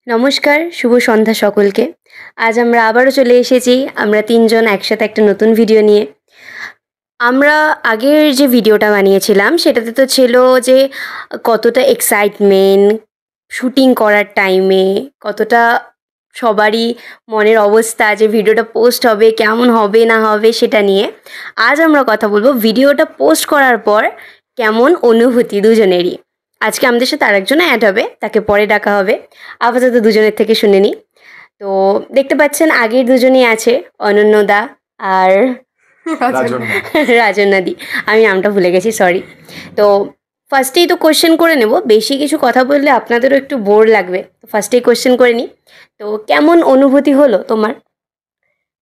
নমস্কার, শুভ সন্ধ্যা সকলকে। আজ আমরা আবারও চলে এসেছি আমরা ৩ জন একসাথে একটা নতুন ভিডিও নিয়ে। আমরা আগের যে ভিডিওটা বানিয়েছিলাম সেটাতে তো ছিল যে কতটা এক্সাইটমেন্ট, শুটিং করার টাইমে কতটা সবারই মনের অবস্থা যে ভিডিওটা পোস্ট হবে, কেমন হবে না হবে সেটা নিয়ে। আজ আমরা কথা বলবো ভিডিওটা পোস্ট করার পর কেমন অনুভূতি দুজনেরই। আজকে আমাদের সাথে আরেকজন অ্যাড হবে, তাকে পরে ডাকা হবে। আপাতত দুজনের থেকে শুনে নিই। তো দেখতে পাচ্ছেন আগের দুজনেই আছে, অনন্যদা আর রাজন্যাদি। আমি নামটা ভুলে গেছি, সরি। তো ফার্স্টেই তো কোয়েশ্চেন করে নেব, বেশি কিছু কথা বললে আপনাদেরও একটু বোর লাগবে। তো ফার্স্টেই কোয়েশ্চেন করে নিই, তো কেমন অনুভূতি হলো তোমার?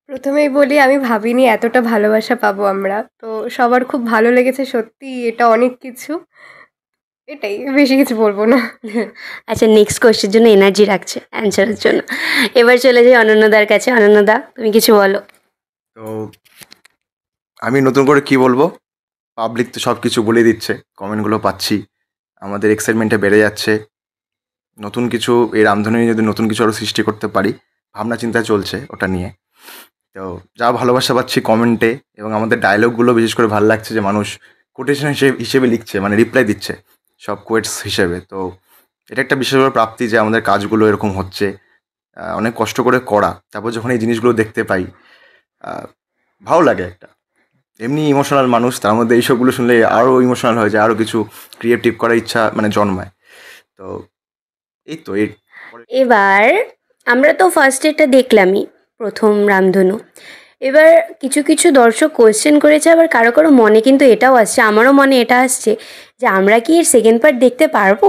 প্রথমেই বলি, আমি ভাবিনি এতটা ভালোবাসা পাবো আমরা। তো সবার খুব ভালো লেগেছে, সত্যি এটা অনেক কিছু। এটাই, বেশি কিছু বলবো না। আচ্ছা, নেক্সট কোয়েশ্চেনের জন্য এনার্জি রাখছে অ্যান্সারের জন্য। এবার চলে যাই অনন্যদার কাছে। অনন্যদা, তুমি কিছু বলো। তো আমি নতুন করে কি বলবো, পাবলিক তো সব কিছু বলে দিচ্ছে, কমেন্টগুলো পাচ্ছি, আমাদের এক্সাইটমেন্টটা বেড়ে যাচ্ছে। নতুন কিছু এই রামধনু নিয়ে যদি নতুন কিছু আরও সৃষ্টি করতে পারি, ভাবনা চিন্তা চলছে ওটা নিয়ে। তো যা ভালোবাসা পাচ্ছি কমেন্টে, এবং আমাদের ডায়লগগুলো বিশেষ করে ভালো লাগছে যে মানুষ কোটেশন হিসেবে লিখছে, মানে রিপ্লাই দিচ্ছে সব কোয়েটস হিসেবে। তো এটা একটা বিশেষ প্রাপ্তি যে আমাদের কাজগুলো এরকম হচ্ছে, অনেক কষ্ট করে করা। তারপর যখন এই জিনিসগুলো দেখতে পাই, ভালো লাগে একটা। এমনি ইমোশনাল মানুষ, তার মধ্যে এইসবগুলো শুনলে আরও ইমোশনাল হয়ে যায়, আরও কিছু ক্রিয়েটিভ করার ইচ্ছা মানে জন্মায়। তো এই তো এবার আমরা তো ফার্স্ট এটা দেখলামই, প্রথম রামধনু। এবার কিছু কিছু দর্শক কোয়েশ্চেন করেছে, আবার কারো কারো মনে কিন্তু এটাও আসছে, আমারও মনে এটা আসছে যে আমরা কি এর সেকেন্ড পার্ট দেখতে পারবো?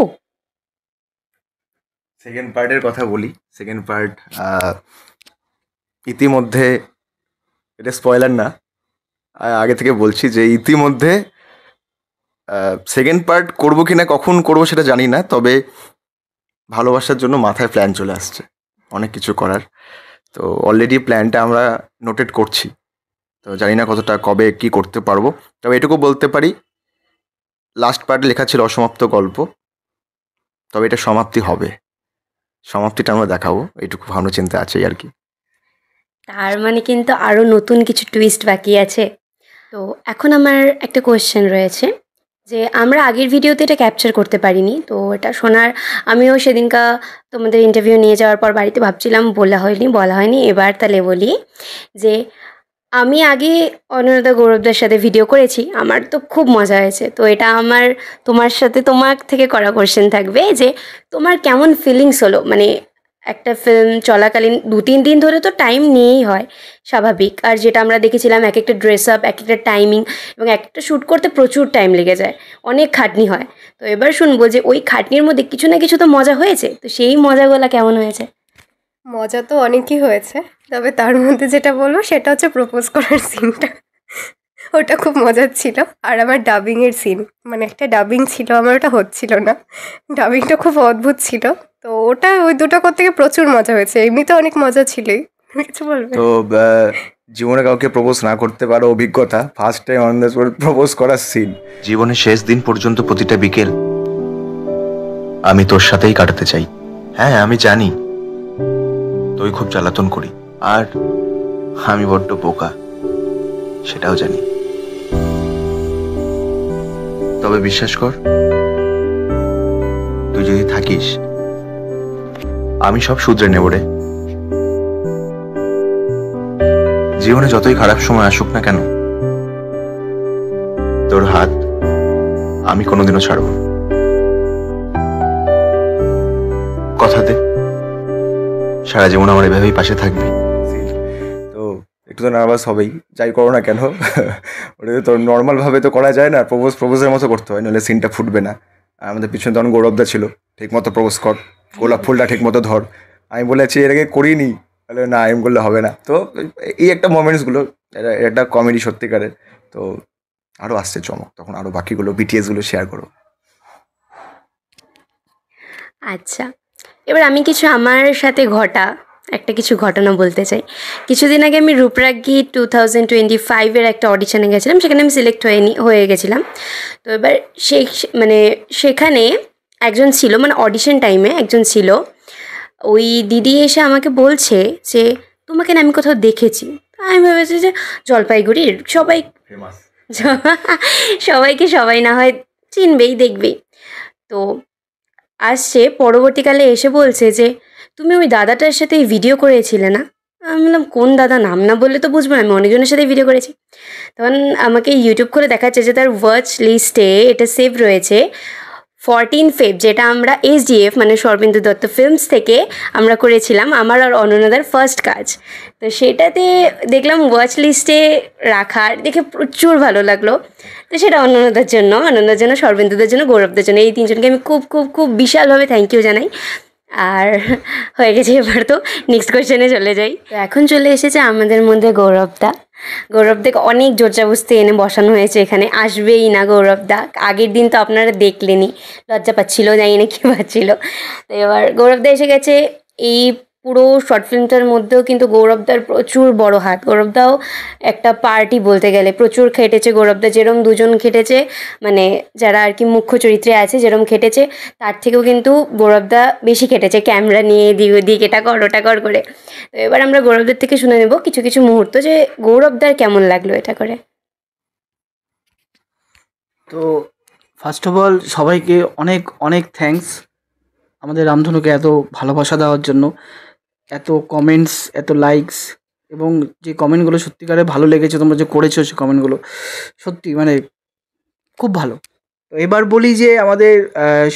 সেকেন্ড পার্টের কথা বলি। সেকেন্ড পার্ট ইতিমধ্যে, এটা স্পয়লার না, আগে থেকে বলছি যে ইতিমধ্যে সেকেন্ড পার্ট করবো কি না, কখন করবো সেটা জানি না, তবে ভালোবাসার জন্য মাথায় প্ল্যান চলে আসছে অনেক কিছু করার। তো অলরেডি প্ল্যানটা আমরা নোটেট করছি, তো জানি না কতটা কবে কি করতে পারবো। তবে এটুকু বলতে পারি, লাস্ট পার্টে লেখা ছিল অসমাপ্ত গল্প, তবে এটা সমাপ্তি হবে, সমাপ্তিটা আমরা দেখাবো, এইটুকু ভাবনা চিন্তা আছে আর কি। তার মানে কিন্তু আরও নতুন কিছু টুইস্ট বাকি আছে। তো এখন আমার একটা কোয়েশ্চেন রয়েছে যে আমরা আগের ভিডিওতে এটা ক্যাপচার করতে পারিনি, তো এটা শোনার আমিও সেদিনকা তোমাদের ইন্টারভিউ নিয়ে যাওয়ার পর বাড়িতে ভাবছিলাম, বলা হয়নি। এবার তাহলে বলি যে আমি আগে অনন্যদা গৌরবদার সাথে ভিডিও করেছি, আমার তো খুব মজা হয়েছে। তো এটা আমার তোমার সাথে, তোমার থেকে করা কোয়েশ্চেন থাকবে যে তোমার কেমন ফিলিংস হলো, মানে একটা ফিল্ম চলাকালীন ২-৩ দিন ধরে তো টাইম নিয়েই হয়, স্বাভাবিক। আর যেটা আমরা দেখেছিলাম, এক একটা ড্রেস আপ, এক একটা টাইমিং, এবং একটা শ্যুট করতে প্রচুর টাইম লেগে যায়, অনেক খাটনি হয়। তো এবার শুনবো যে ওই খাটনির মধ্যে কিছু না কিছু তো মজা হয়েছে, তো সেই মজাগুলো কেমন হয়েছে? মজা তো অনেকই হয়েছে, তবে তার মধ্যে যেটা বলবো সেটা হচ্ছে প্রপোজ করার সিনটা। ওটা খুব মজার ছিল। আর আমার ডাবিংয়ের সিন, মানে একটা ডাবিং ছিল, আমার ওটা হচ্ছিল না। ডাবিংটা খুব অদ্ভুত ছিল। তো ওটা, ওই দুটো করতে গিয়ে প্রচুর মজা হয়েছে। এমনিতে অনেক মজা ছিলই। কিছু বলবে? তো জীবনে কাউকে প্রপোজ না করতে পারো অভিজ্ঞতা, first time on the spot propose করার সিন। জীবনের শেষ দিন পর্যন্ত প্রতিটা বিকেল আমি তোর সাথেই কাটাতে চাই। হ্যাঁ, আমি জানি তুই খুব জ্বালাতন করি, আর আমি বড্ড বোকা, সেটাও জানি। তবে বিশ্বাস কর, তুই যদি থাকিস আমি সব শুধরে নেব রে। জীবনে যতই খারাপ সময় আসুক না কেন, তোর হাত আমি কোনোদিনও ছাড়ব না। কথা দে, সারা জীবন আমার এভাবেই পাশে থাকবি। তো একটু তো নার্ভাস হবেই, যাই করো না কেন। ওটা তো নর্মালভাবে তো করা যায় না, প্রপোজের মতো করতে হয়, নাহলে সিনটা ফুটবে না। আর আমাদের পিছনে তখন গৌরবদা ছিল, ঠিক মতো প্রপোজ কর, গোলাপ ফুলটা ঠিক মতো ধর। আমি বলেছি এর আগে করিনি, তাহলে না এম করলে হবে না। তো এই একটা মোমেন্টসগুলো, একটা কমেডি সত্যিকারের। তো আরও আসছে চমক, তখন আরও বাকিগুলো বিটিএসগুলো শেয়ার করো। আচ্ছা, এবার আমি কিছু আমার সাথে একটা কিছু ঘটনা বলতে চাই। কিছুদিন আগে আমি রূপরাগী 2025-এর একটা অডিশনে গেছিলাম, সেখানে আমি সিলেক্ট হয়ে গেছিলাম। তো এবার সেখানে একজন ছিল, মানে অডিশন টাইমে একজন ছিল, ওই দিদি এসে আমাকে বলছে যে তোমাকে না আমি কোথাও দেখেছি। আমি ভেবেছি যে জলপাইগুড়ির সবাই ফেমাস। সবাইকে সবাই না হয় চিনবেই, দেখবেই। তো আসছে পরবর্তীকালে এসে বলছে যে তুমি ওই দাদাটার সাথে ভিডিও করেছিলে না? আমি বললাম কোন দাদা, নাম না বললে তো বুঝবো না, আমি অনেকজনের সাথে ভিডিও করেছি। তখন আমাকে ইউটিউব করে দেখাচ্ছে যে তার ওয়াচ লিস্টে এটা সেভ রয়েছে 14 ফেব, যেটা আমরা SDF মানে সর্বেন্দু দত্ত ফিল্মস থেকে আমরা করেছিলাম, আমার আর অনন্যাদার ফার্স্ট কাজ। তো সেটাতে দেখলাম ওয়াচ লিস্টে রাখার, দেখে প্রচুর ভালো লাগলো। তো সেটা অনন্যাদার জন্য, সর্বেন্দুদের জন্য, গৌরবদের জন্য, এই তিনজনকে আমি খুব খুব খুব বিশালভাবে থ্যাংক ইউ জানাই। আর হয়ে গেছে, এবার তো নেক্সট কোয়েশ্চেনে চলে যাই। তো এখন চলে এসেছে আমাদের মধ্যে গৌরবদা। গৌরবদাকে অনেক জোরজাবস্তি এনে বসানো হয়েছে এখানে, আসবেই না গৌরবদা। আগের দিন তো আপনারা দেখলেনই, লজ্জা পাচ্ছিল, জানি না কী পাচ্ছিল। তো এবার গৌরবদা এসে গেছে। এই পুরো শর্ট ফিল্মটার মধ্যেও কিন্তু গৌরবদার প্রচুর বড় হাত। গৌরবদাও একটা পার্টি বলতে গেলে, প্রচুর খেটেছে গৌরবদা। যেরম দুজন খেটেছে, মানে যারা আর কি মুখ্য চরিত্রে আছে যেরম খেটেছে, তার থেকেও কিন্তু গৌরবদা বেশি খেটেছে, ক্যামেরা নিয়ে এদিক ওদিক এটা কর ওটা কর করে। তো এবার আমরা গৌরবদার থেকে শুনে নেব কিছু কিছু মুহূর্ত, যে গৌরবদার কেমন লাগলো এটা করে। তো ফার্স্ট অফ অল সবাইকে অনেক অনেক থ্যাঙ্কস আমাদের রামধনুকে এত ভালোবাসা দেওয়ার জন্য, এত কমেন্টস, এত লাইকস, এবং যে কমেন্টগুলো সত্যিকারে ভালো লেগেছে, তোমরা যে করেছো সেই কমেন্টগুলো সত্যি মানে খুব ভালো। তো এবার বলি যে আমাদের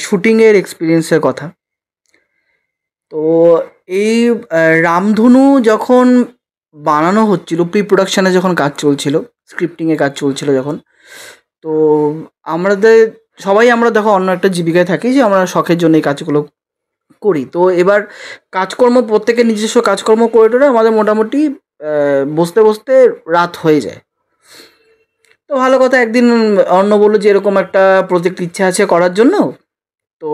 শুটিংয়ের এক্সপিরিয়েন্সের কথা। তো এই রামধনু যখন বানানো হচ্ছিল, প্রি প্রোডাকশানে যখন কাজ চলছিল, স্ক্রিপ্টিংয়ে কাজ চলছিল যখন, তো আমাদের সবাই আমরা দেখো অন্য একটা জীবিকায় থাকি, যে আমরা শখের জন্য এই কাজগুলো করি। তো এবার কাজকর্ম, প্রত্যেকের নিজস্ব কাজকর্ম করে টোরে আমাদের মোটামুটি বসতে বসতে রাত হয়ে যায়। তো ভালো কথা, একদিন অন্য বললো যে এরকম একটা প্রজেক্ট ইচ্ছা আছে করার জন্য, তো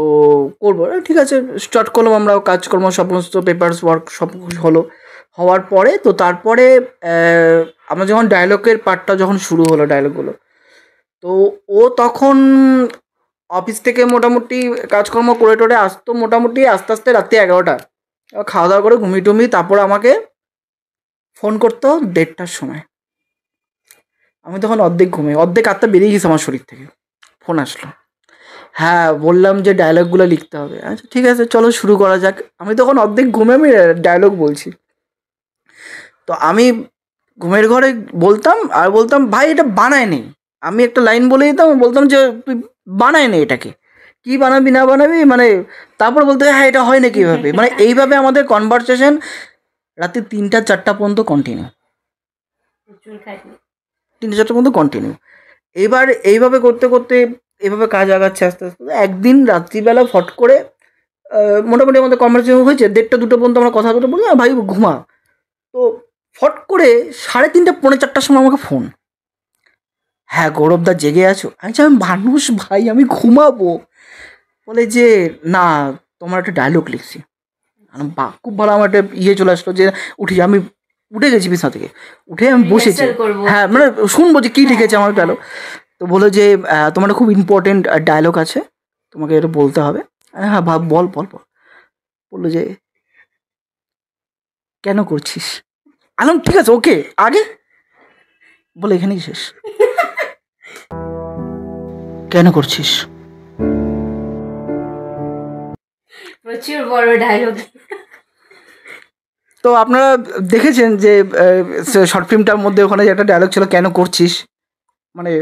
করবো। ঠিক আছে, স্টার্ট করলাম আমরা কাজকর্ম, সমস্ত পেপারস ওয়ার্ক সব হলো। হওয়ার পরে তো তারপরে আমরা যখন ডায়লগের পার্টটা যখন শুরু হলো, ডায়লগগুলো, তো ও তখন অফিস থেকে মোটামুটি কাজকর্ম করে টোরে আসতো মোটামুটি আস্তে আস্তে রাত্রি 11টা। খাওয়া দাওয়া করে ঘুমিয়ে টুমিয়ে তারপর আমাকে ফোন করতো 1:30টার সময়। আমি তখন অর্ধেক ঘুমে, অর্ধেক আত্মা বেরিয়ে গেছে আমার শরীর থেকে। ফোন আসলো, হ্যাঁ বললাম যে ডায়লগগুলো লিখতে হবে। আচ্ছা ঠিক আছে, চলো শুরু করা যাক। আমি তখন অর্ধেক ঘুমে আমি ডায়লগ বলছি। তো আমি ঘুমের ঘরে বলতাম আর বলতাম, ভাই এটা বানায় নেই। আমি একটা লাইন বলে দিতাম, বলতাম যে তুই বানায় নে এটাকে, কি বানাবি না বানাবি, মানে তারপর বলতে হ্যাঁ এটা হয় না কীভাবে। মানে এইভাবে আমাদের কনভারসেশন রাত্রি 3টা 4টা পর্যন্ত কন্টিনিউ, 3টা 4টা পর্যন্ত কন্টিনিউ। এবার এইভাবে করতে করতে এভাবে কাজ আগাচ্ছে আস্তে আস্তে। একদিন রাত্রিবেলা ফট করে মোটামুটি আমাদের কনভারসেশন হয়েছে 1:30-2টা পর্যন্ত আমরা কথা বলতে বলি, ভাই ঘুমা। তো ফট করে 3:30 4:45টার সময় আমাকে ফোন, হ্যাঁ গৌরবদা জেগে আছো? আচ্ছা আমি মানুষ ভাই, আমি ঘুমাবো। বলে যে না, তোমার একটা ডায়লগ লিখছি। বা খুব ভালো, আমার একটা চলে আসলো যে উঠি। আমি উঠে গেছি বিছানা থেকে, উঠে আমি বসেছি, হ্যাঁ মানে শুনবো যে কী লিখেছে আমার ডায়লগ। তো বলো যে তোমার একটা খুব ইম্পর্টেন্ট ডায়লগ আছে, তোমাকে এটা বলতে হবে। হ্যাঁ বল বল বল। বললো যে কেন করছিস? আলাম ঠিক আছে ওকে, আগে বলে এখানেই শেষ। কেন করছিস? প্রচুর বড় ডায়লগ। তো আপনারা দেখেছেন যে শর্ট ফিল্মটার মধ্যে ওখানে যে একটা ডায়লগ ছিল, কেন করছিস। মানে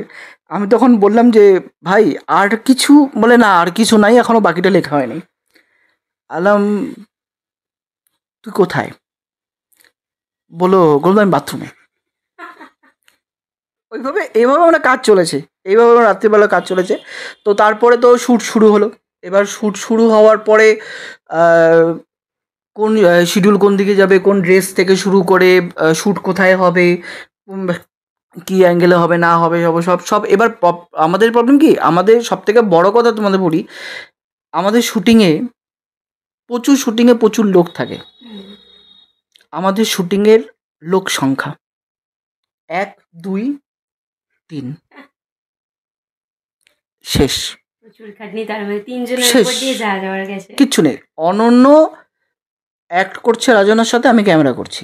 আমি তখন বললাম যে ভাই আর কিছু, বলে না আর কিছু নাই, এখনো বাকিটা লেখা হয়নি। আলাম তুই কোথায়? বলো বলবো আমি বাথরুমে। এইভাবে আমরা কাজ চলেছে, এইভাবে আমার রাত্রিবেলা কাজ চলেছে। তো তারপরে তো শ্যুট শুরু হলো। এবার শ্যুট শুরু হওয়ার পরে কোন শিডিউল কোন দিকে যাবে, কোন ড্রেস থেকে শুরু করে শ্যুট কোথায় হবে, কী অ্যাঙ্গেলে হবে না হবে, সব সব। এবার আমাদের প্রবলেম কি, আমাদের সব থেকে বড় কথা তোমাদের বলি, আমাদের শুটিংয়ে প্রচুর লোক থাকে। আমাদের শুটিংয়ের লোক সংখ্যা 1 2 3 শেষ। প্রচুর খাটনি, তার মধ্যে 3 জনের শেষ। উপর দিয়ে যাওয়ার গেছে। কিচ্ছু নেই। অনন্য অ্যাক্ট করছে রাজনার সাথে, আমি ক্যামেরা করছি।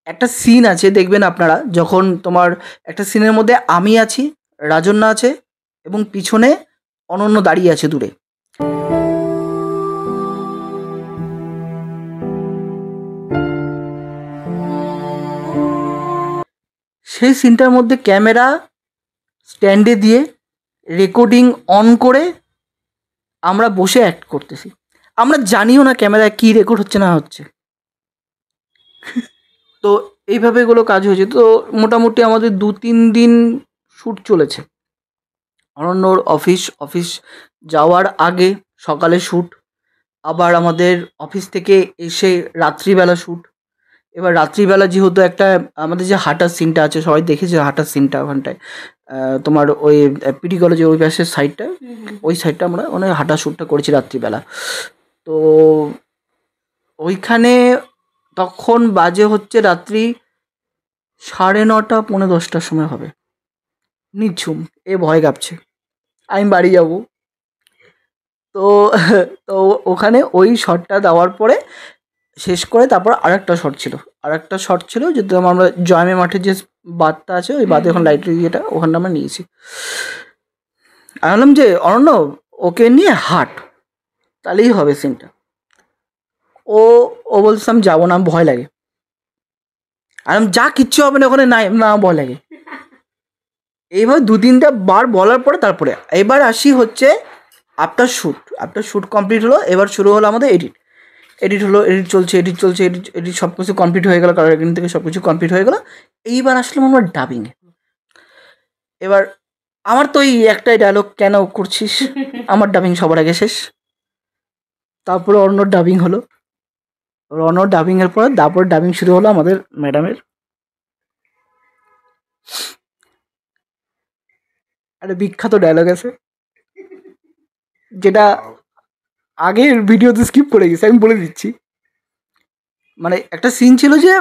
একটা সিন আছে, দেখবেন আপনারা, যখন তোমার একটা সিনের মধ্যে আমি আছি, রাজন্যা আছে এবং পিছনে অনন্য দাঁড়িয়ে আছে দূরে। সেই সিনটার মধ্যে ক্যামেরা স্ট্যান্ডে দিয়ে রেকর্ডিং অন করে আমরা বসে অ্যাক্ট করতেছি। আমরা জানিও না ক্যামেরায় কী রেকর্ড হচ্ছে না হচ্ছে। তো এইভাবে এগুলো কাজ হয়েছে। তো মোটামুটি আমাদের 2-3 দিন শ্যুট চলেছে। অনন্যর অফিস যাওয়ার আগে সকালে শ্যুট, আবার আমাদের অফিস থেকে এসে রাত্রিবেলা শ্যুট। এবার রাত্রিবেলা যেহেতু একটা আমাদের যে হাঁটার সিনটা আছে, সবাই দেখেছে হাঁটার সিনটা ওখানটায়, তোমার ওই পিটি কলেজের ওই পাশের সাইডটা, ওই সাইডটা আমরা ওখানে হাঁটা শ্যুটটা করেছি রাত্রিবেলা। তো ওইখানে তখন বাজে হচ্ছে রাত্রি 9:30 10:30 সময় হবে। নিঝুম, এ ভয় কাঁপছে, আমি বাড়ি যাব। তো তো ওখানে ওই শটটা দেওয়ার পরে শেষ করে তারপর আরেকটা শট ছিল যেহেতু আমরা জয়মে মাঠের যে বাঁধটা আছে, ওই বাঁধে এখন লাইটের ইয়েটা ওখানটা আমরা নিয়েছি। আমি বললাম যে অরণ্য, ওকে নিয়ে হাঁট, তাহলেই হবে সিনটা। ও ও বলছিলাম যাবো না, ভয় লাগে। আর আমি যা কিচ্ছু হবে না ওখানে, না ভয় লাগে। এইভাবে 2-3টা বার বলার পরে তারপরে এবার আসি হচ্ছে আফটার শ্যুট কমপ্লিট হলো। এবার শুরু হলো আমাদের এডিট হলো, এডিট চলছে এডিট সব কিছু কমপ্লিট হয়ে গেলো, কালার গ্রেডিং থেকে সব কিছু কমপ্লিট হয়ে গেলো। এইবার আসলাম আমরা ডাবিংয়ে। এবার আমার তো এই একটাই ডায়লগ, কেন করছিস, আমার ডাবিং সবার আগে শেষ। তারপরে অর্ণর ডাবিং হলো, অর্ণর ডাবিংয়ের পর তারপর ডাবিং শুরু হলো আমাদের ম্যাডামের। একটা বিখ্যাত ডায়লগ আছে যেটা আগের ভিডিওতে স্কিপ করে গেছে, আমি বলে দিচ্ছি। মানে একটা সিন ছিল যে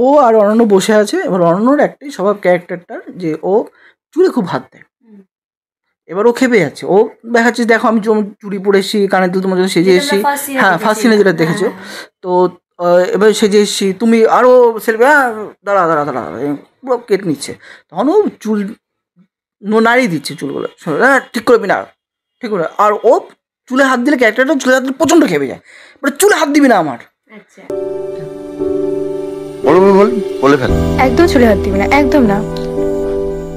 ও আর অনন্য বসে আছে। এবার অনন্যর একটাই স্বভাব ক্যারেক্টারটার যে ও চুলে খুব হাত দেয়। এবার ও খেপে যাচ্ছে, ও দেখাচ্ছে দেখো আমি চুড়ি পরে এসেছি, কানের দুল তোমার জন্য সেজে এসেছি। হ্যাঁ, ফার্স্ট সিনে যেটা দেখেছো। তো এবার সেজে এসেছি, তুমি আরও সেলফি, দাঁড়া পুরো কেটে নিচ্ছে। তখন ও চুল নাড়িয়ে দিচ্ছে চুলগুলো, ঠিক করবি না, ঠিক করে। আর ও চুলে হাত দিলে ক্যারেক্টারটা চুলে হাত দিলে প্রচণ্ড খেপে যায়, চুলে হাত দিবি না আমার। বলে ফেল। একদম চুলে হাত দিবি না, একদম না।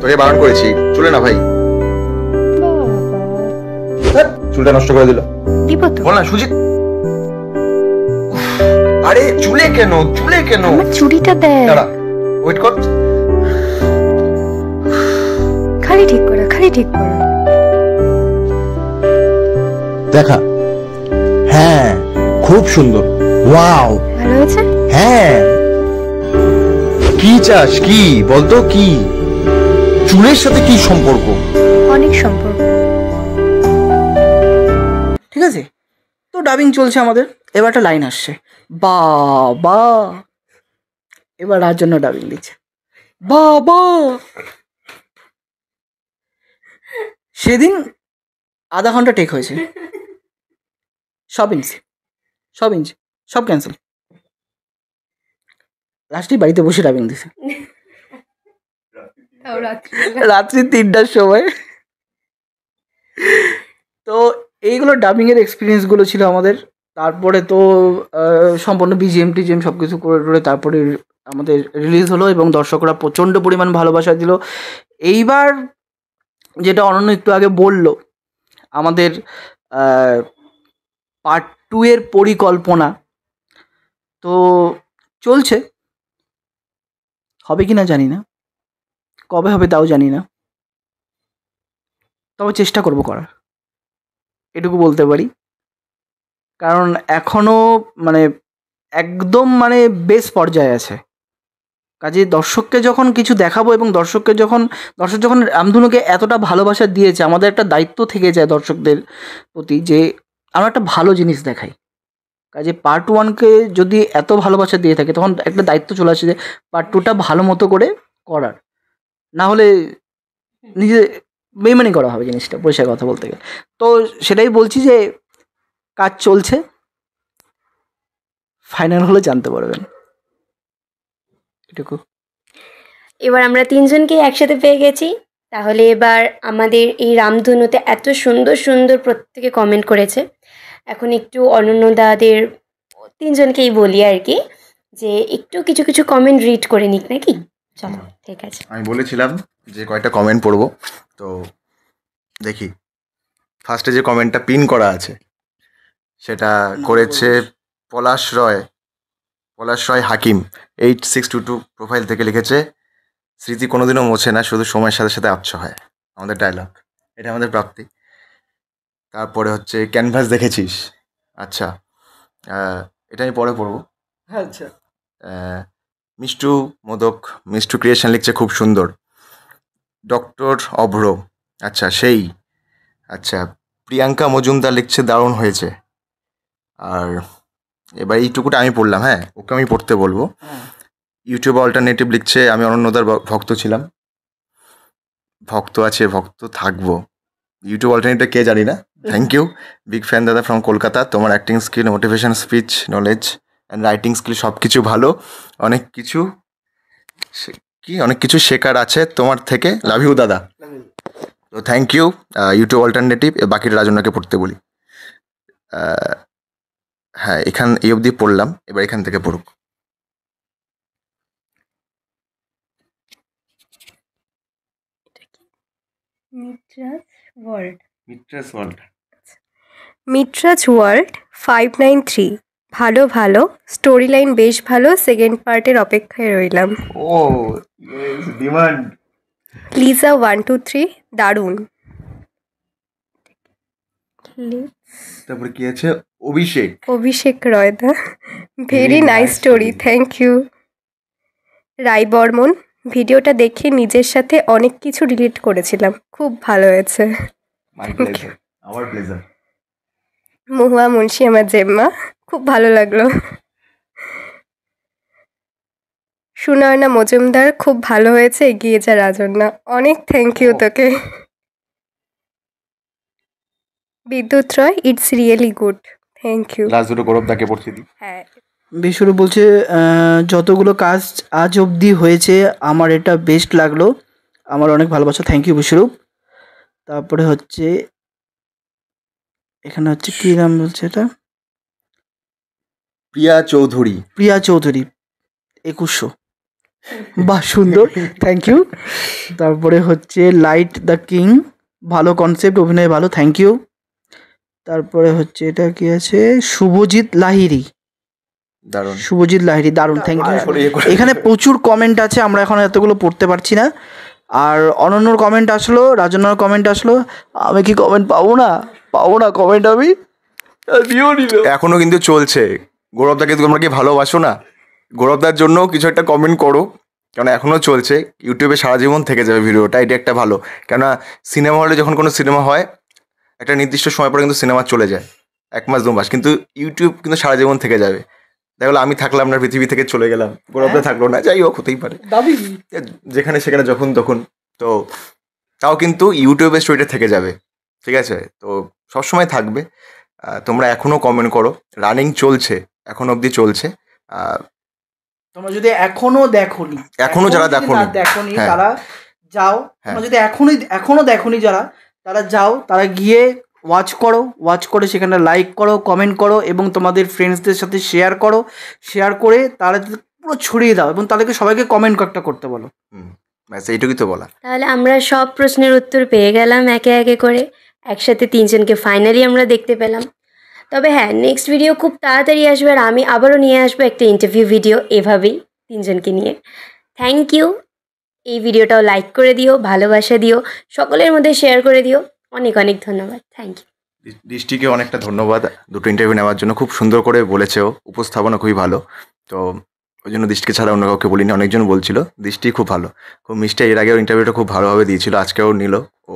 তোকে বারণ করেছি, চুলে না ভাই। চুলটা নষ্ট করে দিল। দিব তো। বল না সুজিত। আরে চুলে কেন আমার চুড়িটা দেখ। দাঁড়া, ওয়েট কর। খালি ঠিক করো। দেখা, হ্যাঁ খুব সুন্দর, ওয়াও, ভালো হয়েছে। হ্যাঁ। কি চাস, কি বলতো, কি চুলের সাথে কি সম্পর্ক? অনেক সম্পর্ক। ঠিক আছে, তো ডাবিং চলছে আমাদের। এবার একটা লাইন আসছে, বাবা। এবার রার জন্য ডাবিং দিচ্ছে, বাবা। সেদিন আধা ঘন্টা টেক হয়েছে, সব ক্যান্সেল। লাস্টে বাড়িতে বসে ডাবিং দিছে রাত্রি 3টার সময়। তো এইগুলো ডাবিংয়ের এক্সপিরিয়েন্সগুলো ছিল আমাদের। তারপরে তো সম্পূর্ণ বিজিএম টিজিএম সব কিছু করে তারপরে আমাদের রিলিজ হলো এবং দর্শকরা প্রচণ্ড পরিমাণ ভালোবাসা দিল। এইবার যেটা অনন্য একটু আগে বলল, আমাদের পার্ট 2 এর পরিকল্পনা তো চলছে, হবে কি না জানি না, কবে হবে তাও জানি না, তবে চেষ্টা করব করার, এটুকু বলতে পারি। কারণ এখনও মানে একদম মানে বেস পর্যায়ে আছে। কাজে দর্শককে যখন কিছু দেখাবো এবং দর্শক যখন রামধনুকে এতটা ভালোবাসা দিয়েছে, আমাদের একটা দায়িত্ব থেকে যায় দর্শকদের প্রতি যে আমরা একটা ভালো জিনিস দেখাই। কাজে পার্ট 1কে যদি এত ভালোবাসা দিয়ে থাকে, তখন একটা দায়িত্ব চলে আসে যে পার্ট 2টা ভালো মতো করে করার, না হলে নিজে বেইমানি করা হবে জিনিসটা, পরিষ্কার কথা বলতে গেলে। তো সেটাই বলছি যে কাজ চলছে, ফাইনাল হলে জানতে পারবেন। এটুকু। এবার আমরা তিনজনকেই একসাথে পেয়ে গেছি। তাহলে এবার আমাদের এই রামধনুতে এত সুন্দর সুন্দর প্রত্যেকে কমেন্ট করেছে। এখন একটু অনন্যদাদের তিনজনকেই বলি আর কি, যে একটু কিছু কিছু কমেন্ট রিড করে নিক নাকি। চলো ঠিক আছে। আমি বলেছিলাম যে কয়েকটা কমেন্ট পড়বো, তো দেখি ফার্স্টে যে কমেন্টটা পিন করা আছে সেটা করেছে পলাশ রয় হাকিম 8622 প্রোফাইল থেকে লিখেছে, স্মৃতি কোনোদিনও মোছে না, শুধু সময়ের সাথে সাথে আবছা হয়। আমাদের ডায়লগ, এটা আমাদের প্রাপ্তি। তারপরে হচ্ছে ক্যানভাস দেখেছিস, আচ্ছা এটা আমি পরে পড়বো। আচ্ছা। মিষ্টু মোদক, মিষ্টু ক্রিয়েশন লিখছে খুব সুন্দর। ডক্টর অভ্র, আচ্ছা সেই, আচ্ছা প্রিয়াঙ্কা মজুমদার লিখছে দারুণ হয়েছে। আর এবার এইটুকুটা আমি পড়লাম, হ্যাঁ ওকে আমি পড়তে বলবো। ইউটিউব অল্টারনেটিভ লিখছে, আমি অনন্যদার ভক্ত ছিলাম, ভক্ত আছে, ভক্ত থাকবো। ইউটিউব অল্টারনেটিভ কে জানি না, থ্যাংক ইউ, বিগ ফ্যান দাদা ফ্রম কলকাতা। তোমার acting skill, motivation speech, knowledge and writing skill সব কিছু ভালো, অনেক কিছু অনেক কিছু শেখার আছে তোমার থেকে, লাভ ইউ দাদা। তো থ্যাংক ইউ ইউটিউব অল্টারনেটিভ। বাকিটা রাজনাকে পড়তে বলি। হ্যাঁ এই অবধি পড়লাম, এবার এখান থেকে পড়ুক। মিটরাজ ওয়ার্ল্ড 593, ভালো ভালো স্টোরি লাইন বেশ ভালো, সেকেন্ড পার্টের অপেক্ষায় রইলাম। ও ডিমান্ড। লিজা 123, দারুণ। তারপরে কি আছে, অভিষেক রয়দা, very nice story, thank you. Roy Burman, ভিডিওটা দেখে নিজের সাথে অনেক কিছু রিলেট করেছিলাম, খুব ভালো হয়েছে। আমার প্লেজার। মহুয়া মুন্সি, আমার জেম্মা, খুব ভালো লাগলো। সুনয়না মজুমদার, খুব ভালো হয়েছে, এগিয়ে যা রাজন্যা, অনেক থ্যাংক ইউ তোকে। Bidyut Roy, it's really good, thank you. Last দুটো গৌরবদাকে পড়তে দিই। হ্যাঁ, বিশ্বরূপ বলছে যতগুলো কাজ আজ অবধি হয়েছে আমার এটা বেস্ট লাগলো, আমার অনেক ভালোবাসা, থ্যাংক ইউ বিশ্বরূপ। তারপরে হচ্ছে এখানে হচ্ছে কি নাম বলছে এটা, প্রিয়া চৌধুরী 2100, বাহ সুন্দর, থ্যাংক ইউ। তারপরে হচ্ছে লাইট দ্য কিং, ভালো কনসেপ্ট, অভিনয় ভালো, থ্যাংক ইউ। তারপরে হচ্ছে এটা কি আছে, শুভজিৎ লাহিড়ী, দারুণ, থ্যাংক ইউ। এখানে প্রচুর কমেন্ট আছে, আমরা এখন এতগুলো পড়তে পারছি না। আর অনন্যর কমেন্ট আসলো, রাজন্যার কমেন্ট আসলো, আমি কি কমেন্ট পাবো না কমেন্ট, আমি এখনো কিন্তু চলছে। গৌরবদাকে তোমরা কি ভালোবাসো না? গৌরবদার জন্য কিছু একটা কমেন্ট করো, কেন এখনো চলছে। ইউটিউবে সারা জীবন থেকে যাবে ভিডিওটা, এটা একটা ভালো। কেননা সিনেমা হলে যখন কোনো সিনেমা হয় একটা নির্দিষ্ট সময় পরে কিন্তু সিনেমা চলে যায়, 1 মাস 2 মাস, কিন্তু ইউটিউব কিন্তু সারা জীবন থেকে যাবে। দেখো আমি থাকলাম না, পৃথিবী থেকে চলে গেলাম, গৌরবদা থাকলো না, যাই হোক হতেই পারে, যেখানে সেখানে যখন তখন, তো তাও কিন্তু ইউটিউবের স্টোরিটা থেকে যাবে, ঠিক আছে? তো সবসময় থাকবে। তোমরা এখনো কমেন্ট করো, রানিং চলছে, এখন অবধি চলছে। তোমরা যদি এখনো দেখোনি, যারা দেখোনি, হ্যাঁ, তারা যাও। তোমরা যদি এখনো দেখোনি যারা, তারা যাও, তারা গিয়ে ওয়াচ করে সেখানে লাইক করো, কমেন্ট করো এবং তোমাদের ফ্রেন্ডসদের সাথে শেয়ার করে তারা পুরো ছড়িয়ে দাও এবং তাদেরকে সবাইকে কমেন্ট একটা করতে বলো। ব্যাস এইটুকুই তো বলা। তাহলে আমরা সব প্রশ্নের উত্তর পেয়ে গেলাম একে একে করে, একসাথে তিনজনকে ফাইনালি আমরা দেখতে পেলাম। তবে হ্যাঁ, নেক্সট ভিডিও খুব তাড়াতাড়ি আসবে, আর আমি আবারও নিয়ে আসবো একটা ইন্টারভিউ ভিডিও, এভাবেই তিনজনকে নিয়ে। Thank you. এই ভিডিওটাও লাইক করে দিও, ভালোবাসা দিও, সকলের মধ্যে শেয়ার করে দিও। অনেক অনেক ধন্যবাদ, থ্যাংক ইউ। দৃষ্টিকে অনেকটা ধন্যবাদ দুটো ইন্টারভিউ নেওয়ার জন্য, খুব সুন্দর করে বলেছে ও, উপস্থাপনা খুবই ভালো। তো ওই জন্য দৃষ্টিকে ছাড়া অন্য কাউকে বলিনি, অনেকজন বলছিল দৃষ্টি খুব ভালো, খুব মিষ্টি। এর আগেও ইন্টারভিউটা খুব ভালোভাবে দিয়েছিল, আজকেও নিল ও।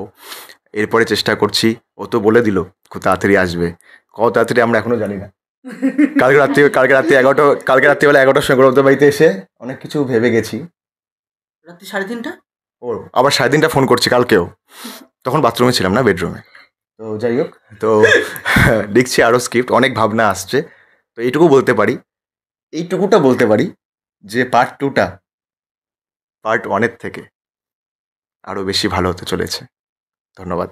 এরপরে চেষ্টা করছি, ও তো বলে দিল খুব তাড়াতাড়ি আসবে, কত তাড়াতাড়ি আমরা এখনো জানি না। কালকে রাত্রিবেলা 11টার সময় গৌরবদের বাড়িতে এসে অনেক কিছু ভেবে গেছি। রাত্রি 3:30 ও আবার 3:30 ফোন করছি কালকেও, তখন বাথরুমে ছিলাম না, বেডরুমে। তো যাই হোক, তো লিখছি আরও স্ক্রিপ্ট, অনেক ভাবনা আসছে। তো এইটুকু বলতে পারি এইটুকুটা বলতে পারি যে পার্ট 2টা পার্ট 1-এর থেকে আরও বেশি ভালো হতে চলেছে। ধন্যবাদ।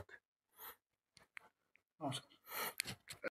নমস্কার।